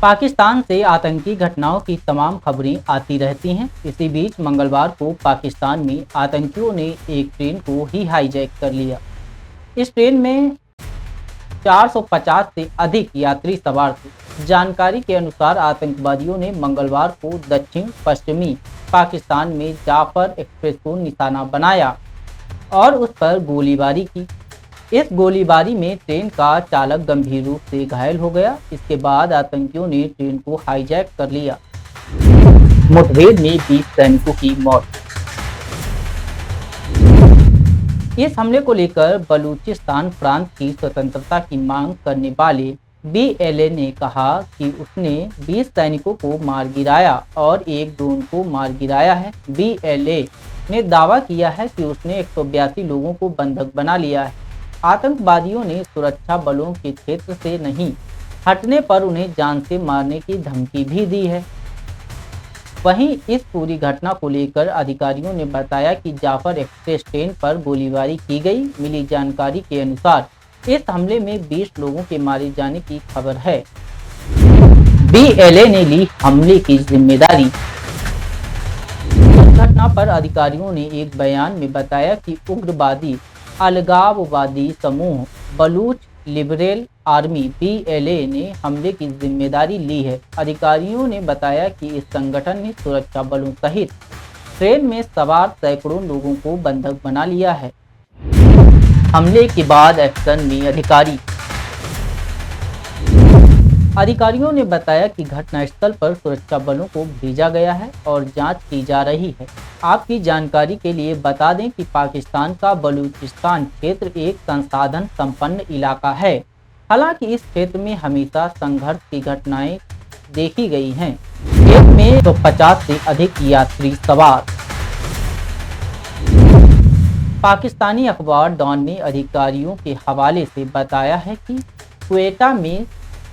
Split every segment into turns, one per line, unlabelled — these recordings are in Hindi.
पाकिस्तान से आतंकी घटनाओं की तमाम खबरें आती रहती हैं। इसी बीच मंगलवार को पाकिस्तान में आतंकियों ने एक ट्रेन को ही हाईजैक कर लिया। इस ट्रेन में 450 से अधिक यात्री सवार थे। जानकारी के अनुसार आतंकवादियों ने मंगलवार को दक्षिण पश्चिमी पाकिस्तान में जाफर एक्सप्रेस को निशाना बनाया और उस पर गोलीबारी की। इस गोलीबारी में ट्रेन का चालक गंभीर रूप से घायल हो गया। इसके बाद आतंकियों ने ट्रेन को हाईजैक कर लिया। मुठभेड़ में 20 सैनिकों की मौत। इस हमले को लेकर बलूचिस्तान प्रांत की स्वतंत्रता की मांग करने वाले बीएलए ने कहा कि उसने 20 सैनिकों को मार गिराया और एक ड्रोन को मार गिराया है। बीएलए ने दावा किया है कि उसने 182 लोगों को बंधक बना लिया है। आतंकवादियों ने सुरक्षा बलों के क्षेत्र से नहीं हटने पर उन्हें जान से मारने की धमकी भी दी है। वहीं इस पूरी घटना को लेकर अधिकारियों ने बताया कि जाफर एक्सप्रेस ट्रेन पर गोलीबारी की गई। मिली जानकारी के अनुसार इस हमले में 20 लोगों के मारे जाने की खबर है। बीएलए ने ली हमले की जिम्मेदारी। इस घटना पर अधिकारियों ने एक बयान में बताया कि उग्रवादी अलगाववादी समूह बलूच लिबरल आर्मी बीएलए ने हमले की जिम्मेदारी ली है। अधिकारियों ने बताया कि इस संगठन ने सुरक्षा बलों सहित ट्रेन में सवार सैकड़ों लोगों को बंधक बना लिया है। हमले के बाद एक्शन में अधिकारियों ने बताया कि घटनास्थल पर सुरक्षा बलों को भेजा गया है और जांच की जा रही है। आपकी जानकारी के लिए बता दें कि पाकिस्तान का बलूचिस्तान क्षेत्र एक संसाधन संपन्न इलाका है। हालांकि इस क्षेत्र में हमेशा संघर्ष की घटनाएं देखी गई हैं। ट्रेन में 150 से अधिक यात्री सवार। पाकिस्तानी अखबार डॉन ने अधिकारियों के हवाले से बताया है कि क्वेटा में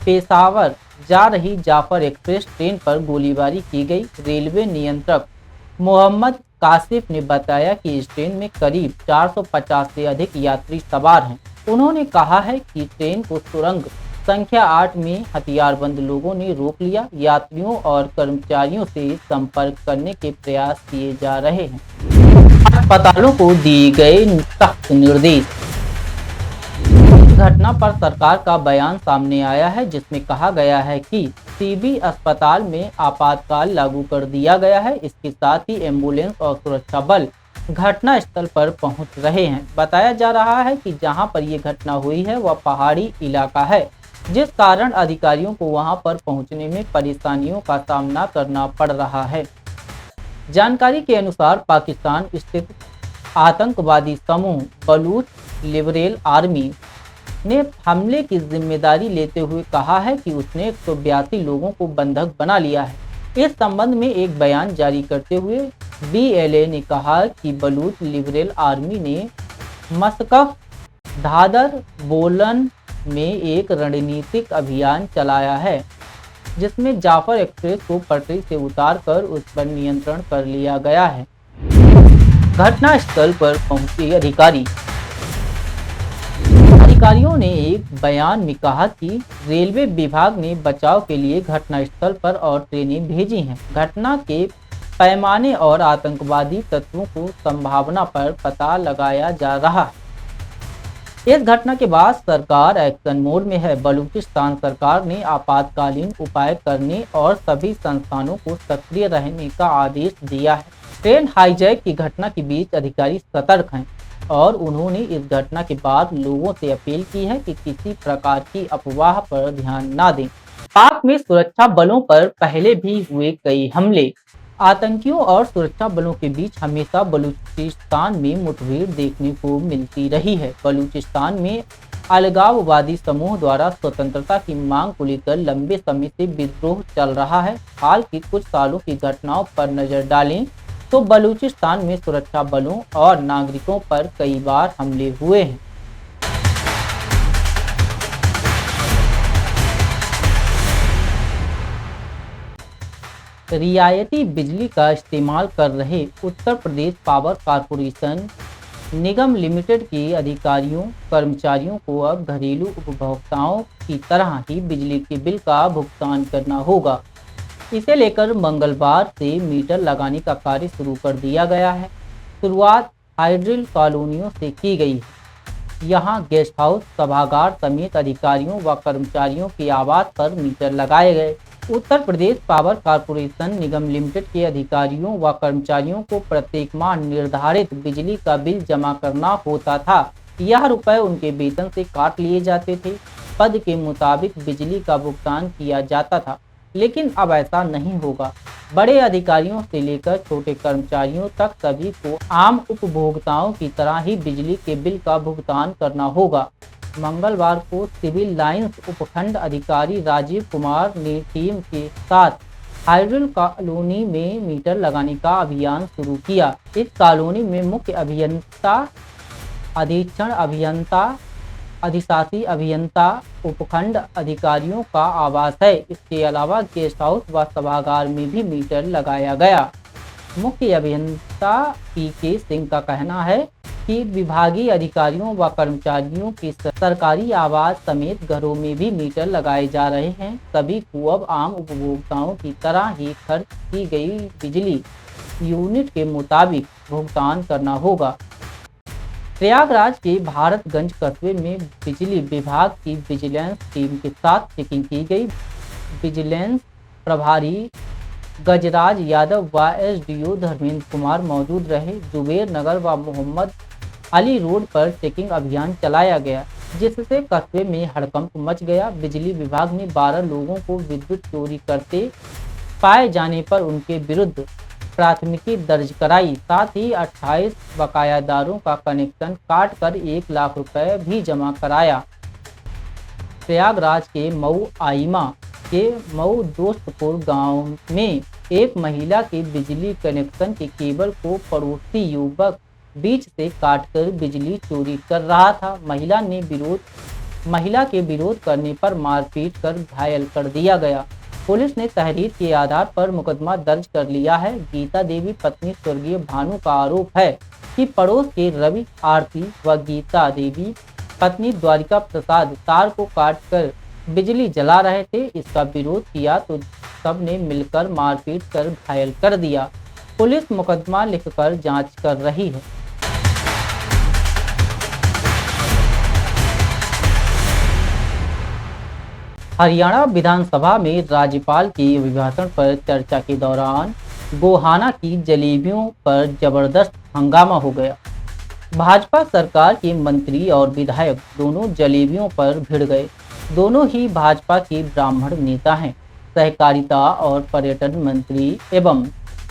पेशावर जा रही जाफर एक्सप्रेस ट्रेन पर गोलीबारी की गई। रेलवे नियंत्रक मोहम्मद कासिफ ने बताया कि इस ट्रेन में करीब 450 से अधिक यात्री सवार हैं। उन्होंने कहा है कि ट्रेन को सुरंग संख्या 8 में हथियारबंद लोगों ने रोक लिया। यात्रियों और कर्मचारियों से संपर्क करने के प्रयास किए जा रहे हैं। अस्पतालों को दिए गए सख्त निर्देश। घटना पर सरकार का बयान सामने आया है, जिसमें कहा गया है कि सीबी अस्पताल में आपातकाल लागू कर दिया गया है। इसके साथ ही एम्बुलेंस और सुरक्षा बल घटना स्थल पर पहुंच रहे हैं। बताया जा रहा है कि जहां पर यह घटना हुई है वह पहाड़ी इलाका है, जिस कारण अधिकारियों को वहां पर पहुंचने में परेशानियों का सामना करना पड़ रहा है। जानकारी के अनुसार पाकिस्तान स्थित आतंकवादी समूह बलूच लिबरल आर्मी ने हमले की जिम्मेदारी लेते हुए कहा है कि उसने 182 लोगों को बंधक बना लिया है। इस संबंध में एक बयान जारी करते हुए बीएलए ने कहा कि बलूच लिबरल आर्मी ने मस्कफ धादर बोलन में एक रणनीतिक अभियान चलाया है, जिसमें जाफर एक्सप्रेस को पटरी से उतारकर उस पर नियंत्रण कर लिया गया है। घटनास्थल पर पहुंचे अधिकारियों ने एक बयान में कहा कि रेलवे विभाग ने बचाव के लिए घटनास्थल पर और ट्रेनें भेजी हैं। घटना के पैमाने और आतंकवादी तत्वों को संभावना पर पता लगाया जा रहा है। इस घटना के बाद सरकार एक्शन मोड में है। बलूचिस्तान सरकार ने आपातकालीन उपाय करने और सभी संस्थानों को सक्रिय रहने का आदेश दिया है। ट्रेन हाईजैक की घटना के बीच अधिकारी सतर्क हैं और उन्होंने इस घटना के बाद लोगों से अपील की है कि किसी प्रकार की अफवाह पर ध्यान न दें। पाक में सुरक्षा बलों पर पहले भी हुए कई हमले। आतंकियों और सुरक्षा बलों के बीच हमेशा बलूचिस्तान में मुठभेड़ देखने को मिलती रही है। बलूचिस्तान में अलगाववादी समूह द्वारा स्वतंत्रता की मांग को लेकर लंबे समय से विद्रोह चल रहा है। हाल की कुछ सालों की घटनाओं पर नजर डालें तो बलूचिस्तान में सुरक्षा बलों और नागरिकों पर कई बार हमले हुए हैं। रियायती बिजली का इस्तेमाल कर रहे उत्तर प्रदेश पावर कॉरपोरेशन निगम लिमिटेड के अधिकारियों कर्मचारियों को अब घरेलू उपभोक्ताओं की तरह ही बिजली के बिल का भुगतान करना होगा। इसे लेकर मंगलवार से मीटर लगाने का कार्य शुरू कर दिया गया है। शुरुआत हाइड्रिल कॉलोनियों से की गई है। यहाँ गेस्ट हाउस, सभागार समेत अधिकारियों व कर्मचारियों के आवास पर मीटर लगाए गए। उत्तर प्रदेश पावर कॉर्पोरेशन निगम लिमिटेड के अधिकारियों व कर्मचारियों को प्रत्येक माह निर्धारित बिजली का बिल जमा करना होता था। यह रुपए उनके वेतन से काट लिए जाते थे। पद के मुताबिक बिजली का भुगतान किया जाता था, लेकिन अब ऐसा नहीं होगा। बड़े अधिकारियों से लेकर छोटे कर्मचारियों तक सभी को आम उपभोक्ताओं की तरह ही बिजली के बिल का भुगतान करना होगा। मंगलवार को सिविल लाइंस उपखंड अधिकारी राजीव कुमार ने टीम के साथ हाइड्रिल कॉलोनी में मीटर लगाने का अभियान शुरू किया। इस कॉलोनी में मुख्य अभियंता, अधीक्षण अभियंता, अधिशासी अभियंता, उपखंड अधिकारियों का आवास है। इसके अलावा गेस्ट हाउस व सभागार में भी मीटर लगाया गया। मुख्य अभियंता पीके सिंह का कहना है कि विभागीय अधिकारियों व कर्मचारियों के सरकारी आवास समेत घरों में भी मीटर लगाए जा रहे हैं। सभी को अब आम उपभोक्ताओं की तरह ही खर्च की गई बिजली यूनिट के मुताबिक भुगतान करना होगा। प्रयागराज के भारतगंज कस्बे में बिजली विभाग की विजिलेंस टीम के साथ चेकिंग की गई। विजिलेंस प्रभारी गजराज यादव व एसडीओ धर्मेंद्र कुमार मौजूद रहे। जुबेर नगर व मोहम्मद अली रोड पर चेकिंग अभियान चलाया गया, जिससे कस्बे में हड़कंप मच गया। बिजली विभाग ने 12 लोगों को विद्युत चोरी करते पाए जाने पर उनके विरुद्ध प्राथमिकी दर्ज कराई। साथ ही 28 बकायादारों का कनेक्शन काट कर 1 लाख रुपए भी जमा कराया। प्रयागराज के मऊ आइमा के मऊ दोस्तपुर गांव में एक महिला के बिजली कनेक्शन के केबल को पड़ोसी युवक बीच से काटकर बिजली चोरी कर रहा था। महिला के विरोध करने पर मारपीट कर घायल कर दिया गया। पुलिस ने तहरीर के आधार पर मुकदमा दर्ज कर लिया है। गीता देवी पत्नी स्वर्गीय भानु का आरोप है कि पड़ोस के रवि आरती व गीता देवी पत्नी द्वारिका प्रसाद तार को काटकर बिजली जला रहे थे। इसका विरोध किया तो सबने मिलकर मारपीट कर घायल कर दिया। पुलिस मुकदमा लिखकर जांच कर रही है। हरियाणा विधानसभा में राज्यपाल के अभिभाषण पर चर्चा के दौरान गोहाना की जलेबियों पर जबरदस्त हंगामा हो गया। भाजपा सरकार के मंत्री और विधायक दोनों जलेबियों पर भिड़ गए। दोनों ही भाजपा के ब्राह्मण नेता हैं। सहकारिता और पर्यटन मंत्री एवं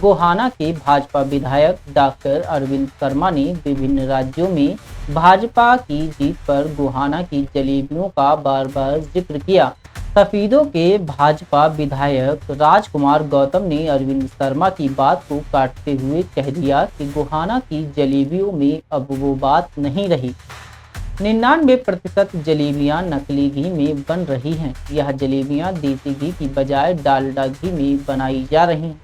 गोहाना के भाजपा विधायक डॉक्टर अरविंद शर्मा ने विभिन्न राज्यों में भाजपा की जीत पर गोहाना की जलेबियों का बार बार जिक्र किया। सफीदों के भाजपा विधायक राजकुमार गौतम ने अरविंद शर्मा की बात को काटते हुए कह दिया कि गोहाना की जलेबियों में अब वो बात नहीं रही। 99% जलेबियां नकली घी में बन रही हैं। यह जलेबियां देसी घी की बजाय डालडा घी में बनाई जा रही हैं।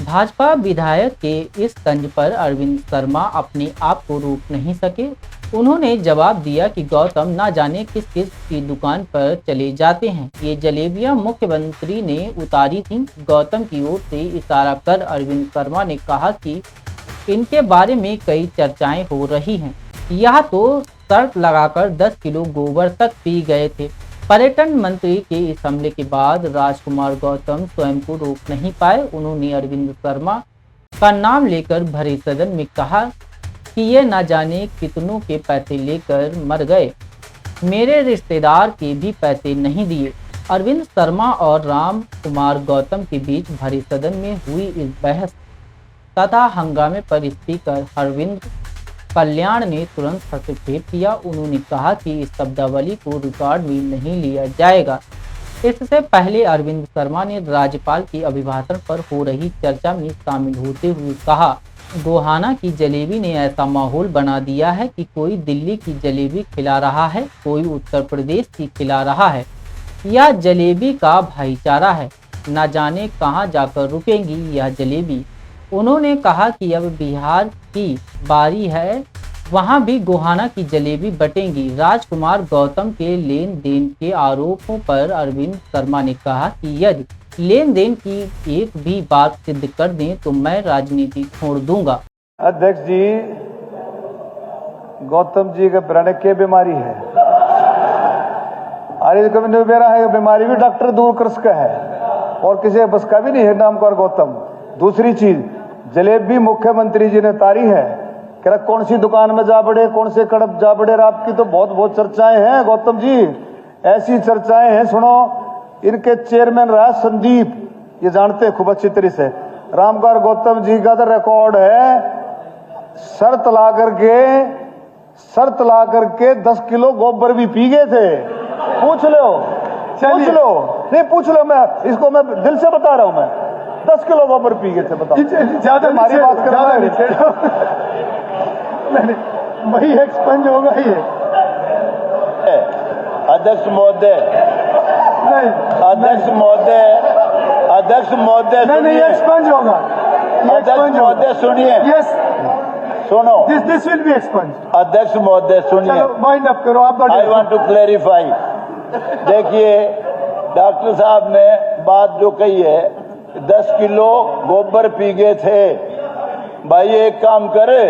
भाजपा विधायक के इस तंज पर अरविंद शर्मा अपने आप को रोक नहीं सके। उन्होंने जवाब दिया कि गौतम ना जाने किस किस की दुकान पर चले जाते हैं। ये जलेबियां मुख्यमंत्री ने उतारी थीं। गौतम की ओर से इशारा कर अरविंद शर्मा ने कहा कि इनके बारे में कई चर्चाएं हो रही हैं। यह तो शर्त लगाकर 10 किलो गोबर तक पी गए थे। पर्यटन मंत्री के इस हमले के बाद राजकुमार गौतम स्वयं को रोक नहीं पाए। उन्होंने अरविंद शर्मा का नाम लेकर भरे सदन में कहा कि ये न जाने कितनों के पैसे लेकर मर गए, मेरे रिश्तेदार के भी पैसे नहीं दिए। अरविंद शर्मा और राम कुमार गौतम के बीच भरे सदन में हुई इस बहस तथा हंगामे पर स्पीकर हरविंद कल्याण ने तुरंत हस्तक्षेप किया। उन्होंने कहा कि इस शब्दावली को रिकॉर्ड में नहीं लिया जाएगा। इससे पहले अरविंद शर्मा ने राज्यपाल के अभिभाषण पर हो रही चर्चा में शामिल होते हुए कहा, गोहाना की जलेबी ने ऐसा माहौल बना दिया है कि कोई दिल्ली की जलेबी खिला रहा है, कोई उत्तर प्रदेश की खिला रहा है। यह जलेबी का भाईचारा है, न जाने कहां जाकर रुकेंगी यह जलेबी। उन्होंने कहा कि अब बिहार की बारी है, वहां भी गोहाना की जलेबी बटेंगी। राजकुमार गौतम के लेन देन के आरोपों पर अरविंद शर्मा ने कहा कि यदि लेन देन की एक भी बात सिद्ध कर दें तो मैं राजनीति छोड़ दूंगा।
अध्यक्ष जी, गौतम जी के प्राण की बीमारी है, अरे कभी नहीं बेरा है, बीमारी भी डॉक्टर दूर कर सका है और किसी बस का भी नहीं है नाम कर गौतम। दूसरी चीज, जलेबी मुख्यमंत्री जी ने तारी है, कह कौन सी दुकान में जा बड़े, कौन से कड़प जा बड़े, आपकी तो बहुत चर्चाएं हैं गौतम जी, ऐसी चर्चाएं हैं। सुनो, इनके चेयरमैन रहा संदीप, ये जानते हैं खूब अच्छी तरह से। रामगढ़ गौतम जी का तो रिकॉर्ड है, शर्त ला करके 10 किलो गोबर भी पी गए थे। पूछ लो, पूछ लो, मैं इसको मैं दिल से बता रहा हूं, मैं 10 किलो गोबर पी गए थे। बताओ, ज्यादा हमारी बात कर रहा है, वही एक्सपेंज होगा ये।
अध्यक्ष महोदय,
नहीं, एक्सपेंज होगा।
अध्यक्ष महोदय सुनिए,
यस,
सुनो,
दिस विल बी एक्सपेंज।
अध्यक्ष महोदय सुनिए,
माइंड अप करो आप।
I want to clarify. देखिए, डॉक्टर साहब ने बात जो कही है, 10 किलो गोबर पी गए थे। भाई एक काम करे,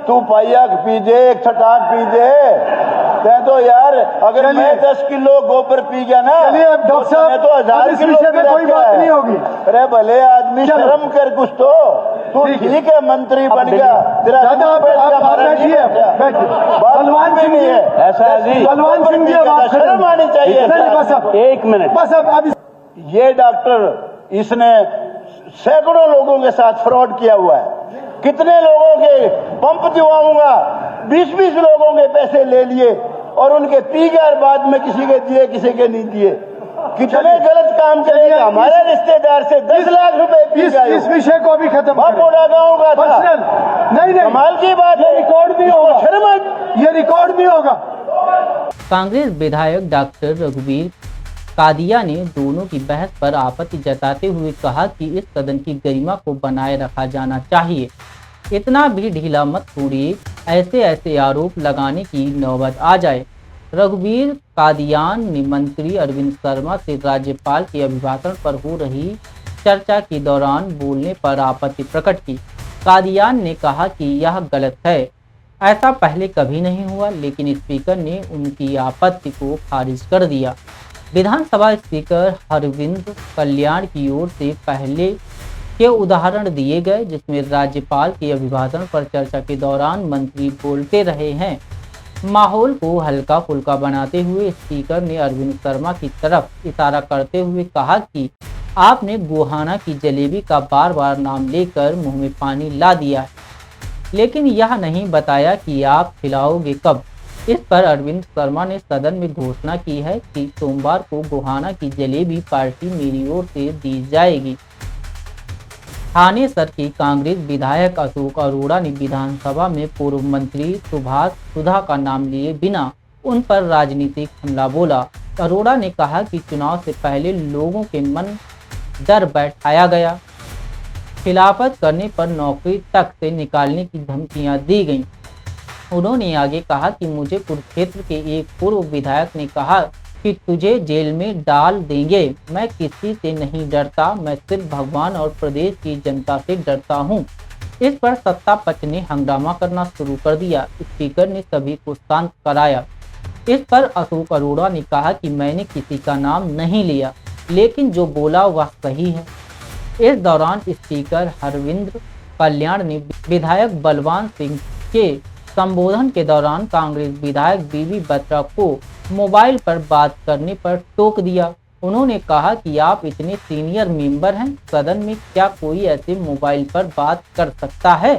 तू पाइया पीजे, एक छटाक पीजे, कह तो यार, अगर मैं 10 किलो गोबर पी गया ना,
डॉक्टर साहब
तो 1000 किलो
कोई बात नहीं होगी।
अरे भले आदमी, शर्म कर कुछ तो, तू ठीक है मंत्री बन गया, तेरा
बलवान सिंह जी,
ऐसा जी,
बलवान सिंह जी,
शर्म आनी चाहिए।
बस अब 1 मिनट, बस अब
ये डॉक्टर, इसने सैकड़ों लोगों के साथ फ्रॉड किया हुआ है। कितने लोगों के पंप दिवाऊंगा, 20-20 लोगों के पैसे ले लिए और उनके पी गए, बाद में किसी के दिए, किसी के नहीं दिए। कितने गलत काम करेगा। हमारे रिश्तेदार से 10 लाख रुपए पी गए।
इस विषय को भी खत्म करें।
बोड़ा गाँव का था,
नहीं,
कमाल की बात है,
रिकॉर्ड भी होगा,
शर्म,
ये रिकॉर्ड भी होगा।
कांग्रेस विधायक डॉक्टर रघुवीर कादिया ने दोनों की बहस पर आपत्ति जताते हुए कहा कि इस सदन की गरिमा को बनाए रखा जाना चाहिए, इतना भी ढीला मत छोड़िए, ऐसे आरोप लगाने की नौबत आ जाए। रघुवीर कादियान ने मंत्री अरविंद शर्मा से राज्यपाल के अभिभाषण पर हो रही चर्चा के दौरान बोलने पर आपत्ति प्रकट की। कादियान ने कहा कि यह गलत है, ऐसा पहले कभी नहीं हुआ, लेकिन स्पीकर ने उनकी आपत्ति को खारिज कर दिया। विधानसभा स्पीकर हरविंद कल्याण की ओर से पहले के उदाहरण दिए गए, जिसमें राज्यपाल के अभिभाषण पर चर्चा के दौरान मंत्री बोलते रहे हैं। माहौल को हल्का फुल्का बनाते हुए स्पीकर ने अरविंद शर्मा की तरफ इशारा करते हुए कहा कि आपने गोहाना की जलेबी का बार बार नाम लेकर मुंह में पानी ला दिया है, लेकिन यह नहीं बताया कि आप खिलाओगे कब। इस पर अरविंद शर्मा ने सदन में घोषणा की है कि सोमवार को गोहाना की जलेबी पार्टी मेरी ओर से दी जाएगी। थानेसर के कांग्रेस विधायक अशोक अरोड़ा ने विधानसभा में पूर्व मंत्री सुभाष सुधा का नाम लिए बिना उन पर राजनीतिक हमला बोला। अरोड़ा ने कहा कि चुनाव से पहले लोगों के मन डर बैठाया गया, खिलाफत करने पर नौकरी तक से निकालने की धमकियां दी गईं। उन्होंने आगे कहा कि मुझे कुरुक्षेत्र के एक पूर्व विधायक ने कहा कि तुझे जेल में डाल देंगे। मैं किसी से नहीं डरता, मैं सिर्फ भगवान और प्रदेश की जनता से डरता हूं। इस पर सत्ता पक्ष ने हंगामा करना शुरू कर दिया। स्पीकर ने सभी को शांत कराया। इस पर अशोक अरोड़ा ने कहा कि मैंने किसी का नाम नहीं लिया, लेकिन जो बोला वह सही है। इस दौरान स्पीकर हरविंद कल्याण ने विधायक बलवान सिंह के संबोधन के दौरान कांग्रेस विधायक बीबी बत्रा को मोबाइल पर बात करने पर टोक दिया। उन्होंने कहा कि आप इतने सीनियर मेंबर हैं, सदन में क्या कोई ऐसे मोबाइल पर बात कर सकता है।